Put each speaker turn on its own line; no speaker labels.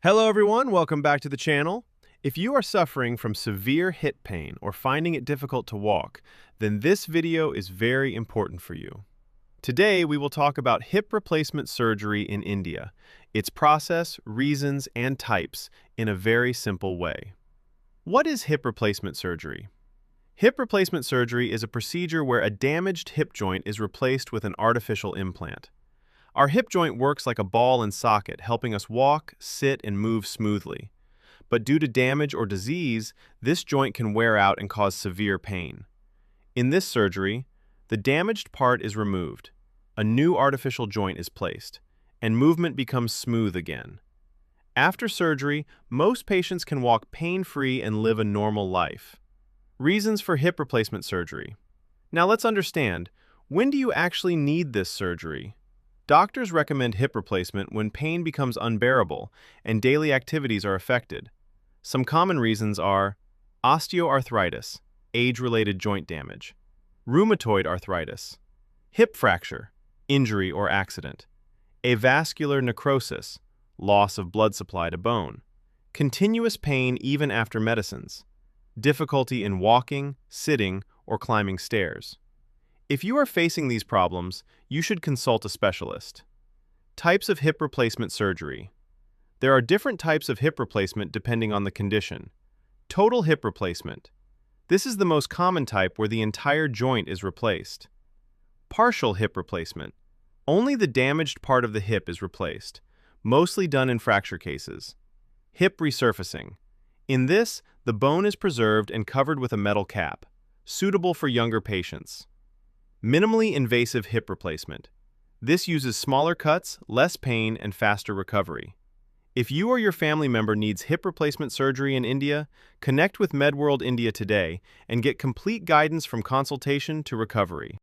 Hello everyone, welcome back to the channel. If you are suffering from severe hip pain or finding it difficult to walk, then this video is very important for you. Today we will talk about hip replacement surgery in India, its process, reasons, and types in a very simple way. What is hip replacement surgery? Hip replacement surgery is a procedure where a damaged hip joint is replaced with an artificial implant. Our hip joint works like a ball and socket, helping us walk, sit, and move smoothly. But due to damage or disease, this joint can wear out and cause severe pain. In this surgery, the damaged part is removed, a new artificial joint is placed, and movement becomes smooth again. After surgery, most patients can walk pain-free and live a normal life. Reasons for hip replacement surgery. Now let's understand, when do you actually need this surgery? Doctors recommend hip replacement when pain becomes unbearable and daily activities are affected. Some common reasons are osteoarthritis, age-related joint damage; rheumatoid arthritis; hip fracture, injury or accident; avascular necrosis, loss of blood supply to bone; continuous pain even after medicines; difficulty in walking, sitting, or climbing stairs. If you are facing these problems, you should consult a specialist. Types of hip replacement surgery. There are different types of hip replacement depending on the condition. Total hip replacement. This is the most common type where the entire joint is replaced. Partial hip replacement. Only the damaged part of the hip is replaced, mostly done in fracture cases. Hip resurfacing. In this, the bone is preserved and covered with a metal cap, suitable for younger patients. Minimally invasive hip replacement. This uses smaller cuts, less pain, and faster recovery. If you or your family member needs hip replacement surgery in India, connect with MedWorld India today and get complete guidance from consultation to recovery.